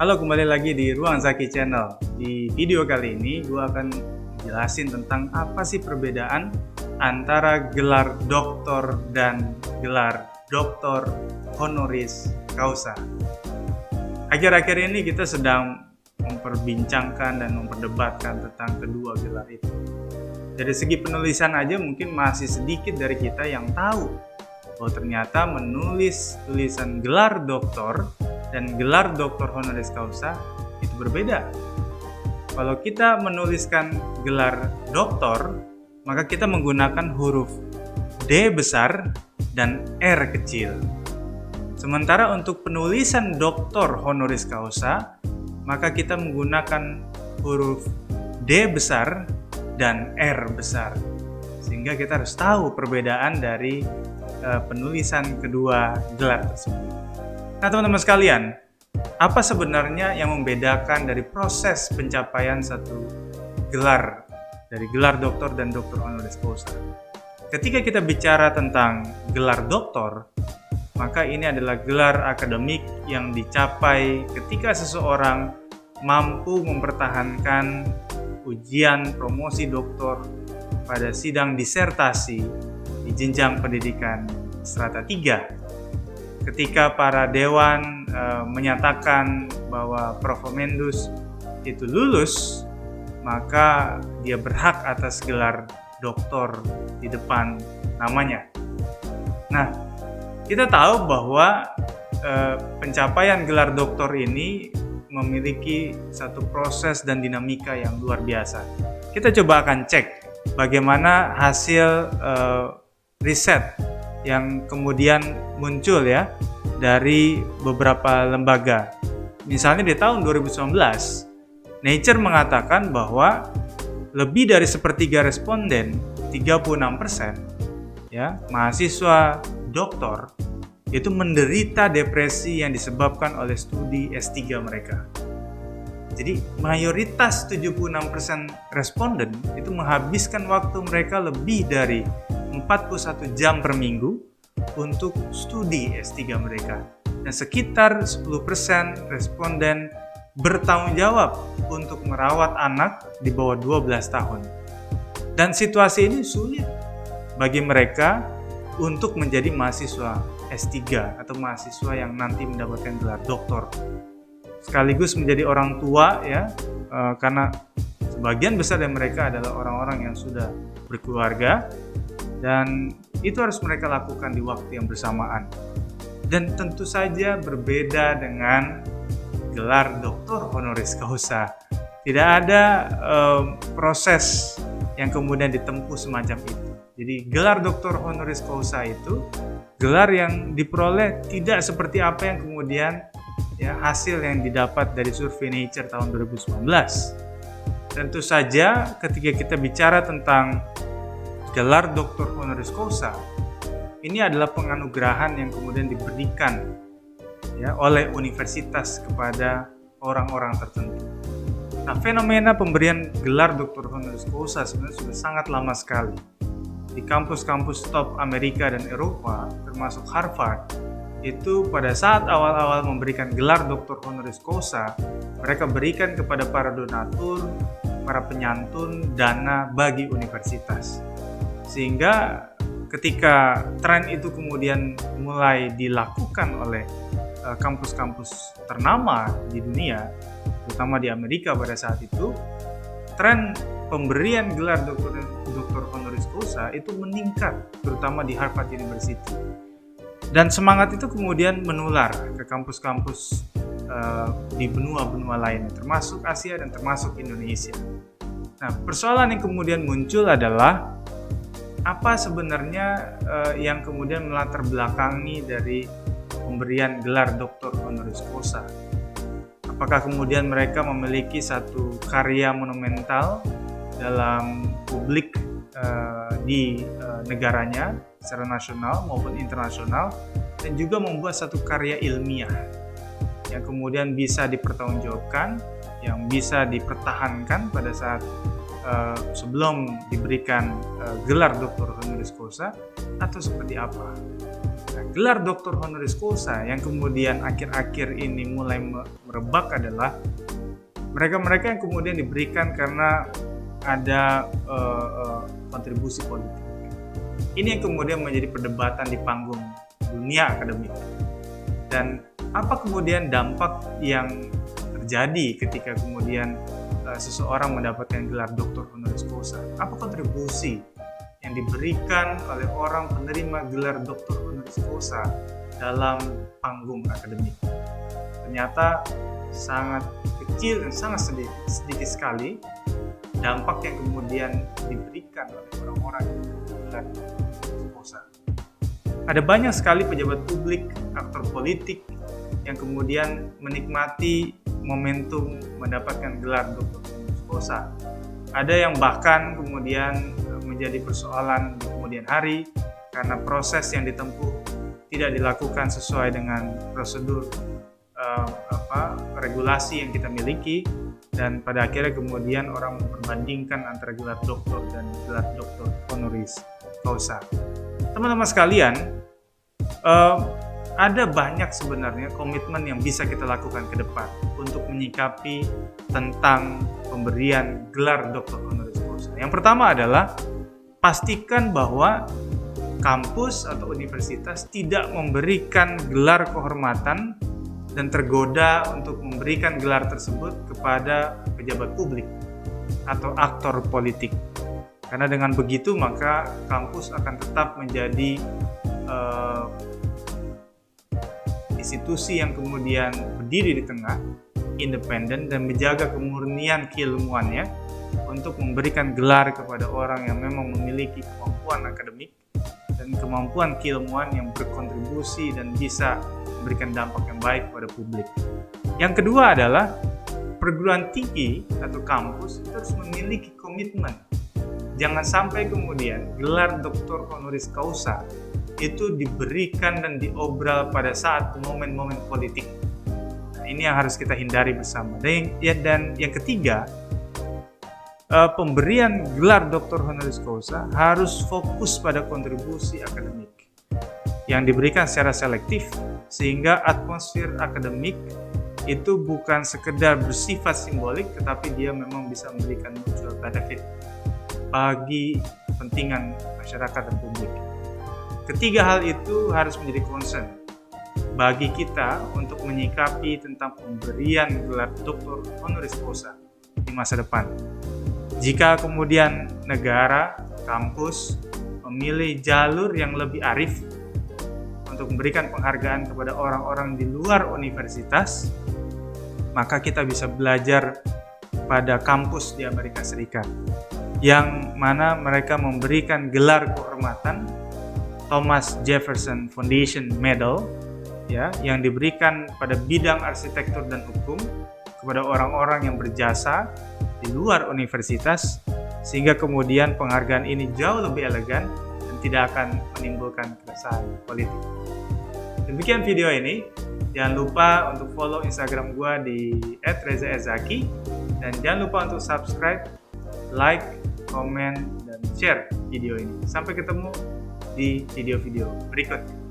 Halo, kembali lagi di Ruang Zaki Channel. Di video kali ini gue akan jelasin tentang apa sih perbedaan antara gelar doktor dan gelar doktor honoris causa. Akhir-akhir ini kita sedang memperbincangkan dan memperdebatkan tentang kedua gelar itu. Dari segi penulisan aja mungkin masih sedikit dari kita yang tahu bahwa ternyata menulis tulisan gelar doktor dan gelar doktor honoris causa itu berbeda. Kalau kita menuliskan gelar doktor, maka kita menggunakan huruf D besar dan R kecil. Sementara untuk penulisan doktor honoris causa, maka kita menggunakan huruf D besar dan R besar. Sehingga kita harus tahu perbedaan dari penulisan kedua gelar tersebut. Nah, teman-teman sekalian, apa sebenarnya yang membedakan dari proses pencapaian satu gelar, dari gelar doktor dan doktor honoris causa? Ketika kita bicara tentang gelar doktor, maka ini adalah gelar akademik yang dicapai ketika seseorang mampu mempertahankan ujian promosi doktor pada sidang disertasi di jenjang pendidikan strata 3. Ketika para dewan menyatakan bahwa Prof. Mendus itu lulus, maka dia berhak atas gelar doktor di depan namanya. Nah, kita tahu bahwa pencapaian gelar doktor ini memiliki satu proses dan dinamika yang luar biasa. Kita coba akan cek bagaimana hasil riset yang kemudian muncul ya dari beberapa lembaga. Misalnya di tahun 2019, Nature mengatakan bahwa lebih dari sepertiga responden, 36%, ya, mahasiswa doktor itu menderita depresi yang disebabkan oleh studi S3 mereka. Jadi mayoritas 76% responden itu menghabiskan waktu mereka lebih dari 41 jam per minggu untuk studi S3 mereka. Dan sekitar 10% responden bertanggung jawab untuk merawat anak di bawah 12 tahun. Dan situasi ini sulit bagi mereka untuk menjadi mahasiswa S3 atau mahasiswa yang nanti mendapatkan gelar doktor. Sekaligus menjadi orang tua ya, karena sebagian besar dari mereka adalah orang-orang yang sudah berkeluarga, dan itu harus mereka lakukan di waktu yang bersamaan. Dan tentu saja berbeda dengan gelar doktor honoris causa. Tidak ada proses yang kemudian ditempuh semacam itu. Jadi gelar doktor honoris causa itu gelar yang diperoleh tidak seperti apa yang kemudian ya hasil yang didapat dari survei Nature tahun 2019. Tentu saja ketika kita bicara tentang gelar doktor honoris causa, ini adalah penganugerahan yang kemudian diberikan ya oleh universitas kepada orang-orang tertentu. Nah, fenomena pemberian gelar doktor honoris causa sebenarnya sudah sangat lama sekali. Di kampus-kampus top Amerika dan Eropa, termasuk Harvard, itu pada saat awal-awal memberikan gelar doktor honoris causa, mereka berikan kepada para donatur, para penyantun dana bagi universitas. Sehingga ketika tren itu kemudian mulai dilakukan oleh kampus-kampus ternama di dunia, terutama di Amerika pada saat itu, tren pemberian gelar doktor honoris causa itu meningkat, terutama di Harvard University. Dan semangat itu kemudian menular ke kampus-kampus di benua-benua lainnya, termasuk Asia dan termasuk Indonesia. Nah, persoalan yang kemudian muncul adalah apa sebenarnya yang kemudian melatar belakangi dari pemberian gelar doktor honoris causa? Apakah kemudian mereka memiliki satu karya monumental dalam publik di negaranya secara nasional maupun internasional, dan juga membuat satu karya ilmiah yang kemudian bisa dipertanggungjawabkan, yang bisa dipertahankan pada saat sebelum diberikan gelar doktor honoris causa, atau seperti apa? Nah, gelar doktor honoris causa yang kemudian akhir-akhir ini mulai merebak adalah mereka-mereka yang kemudian diberikan karena ada kontribusi politik. Ini yang kemudian menjadi perdebatan di panggung dunia akademik. Dan apa kemudian dampak yang terjadi ketika kemudian seseorang mendapatkan gelar doktor honoris causa? Apa kontribusi yang diberikan oleh orang penerima gelar doktor honoris causa dalam panggung akademik? Ternyata sangat kecil dan sangat sedikit sekali dampak yang kemudian diberikan oleh orang-orang yang gelar doktor honoris causa. Ada banyak sekali pejabat publik, aktor politik yang kemudian menikmati momentum mendapatkan gelar doktor honoris causa. Ada yang bahkan kemudian menjadi persoalan di kemudian hari karena proses yang ditempuh tidak dilakukan sesuai dengan prosedur regulasi yang kita miliki, dan pada akhirnya kemudian orang memperbandingkan antara gelar doktor dan gelar doktor honoris causa. Teman-teman sekalian, ada banyak sebenarnya komitmen yang bisa kita lakukan ke depan untuk menyikapi tentang pemberian gelar doktor honoris causa. Yang pertama adalah pastikan bahwa kampus atau universitas tidak memberikan gelar kehormatan dan tergoda untuk memberikan gelar tersebut kepada pejabat publik atau aktor politik. Karena dengan begitu maka kampus akan tetap menjadi institusi yang kemudian berdiri di tengah, independen, dan menjaga kemurnian keilmuannya untuk memberikan gelar kepada orang yang memang memiliki kemampuan akademik dan kemampuan keilmuan yang berkontribusi dan bisa memberikan dampak yang baik kepada publik. Yang kedua adalah perguruan tinggi atau kampus itu harus memiliki komitmen. Jangan sampai kemudian gelar doktor honoris causa itu diberikan dan diobral pada saat momen-momen politik. Nah, ini yang harus kita hindari bersama. Dan yang ketiga, pemberian gelar doktor honoris causa harus fokus pada kontribusi akademik yang diberikan secara selektif, sehingga atmosfer akademik itu bukan sekedar bersifat simbolik, tetapi dia memang bisa memberikan mutual benefit bagi kepentingan masyarakat dan publik. Ketiga hal itu harus menjadi concern bagi kita untuk menyikapi tentang pemberian gelar doktor honoris causa di masa depan. Jika kemudian negara, kampus memilih jalur yang lebih arif untuk memberikan penghargaan kepada orang-orang di luar universitas, maka kita bisa belajar pada kampus di Amerika Serikat, yang mana mereka memberikan gelar kehormatan Thomas Jefferson Foundation Medal, ya, yang diberikan pada bidang arsitektur dan hukum kepada orang-orang yang berjasa di luar universitas, sehingga kemudian penghargaan ini jauh lebih elegan dan tidak akan menimbulkan keresahan politik. Demikian video ini. Jangan lupa untuk follow Instagram gue di @rezaezaki, dan jangan lupa untuk subscribe, like, komen, dan share video ini. Sampai ketemu di video-video berikutnya.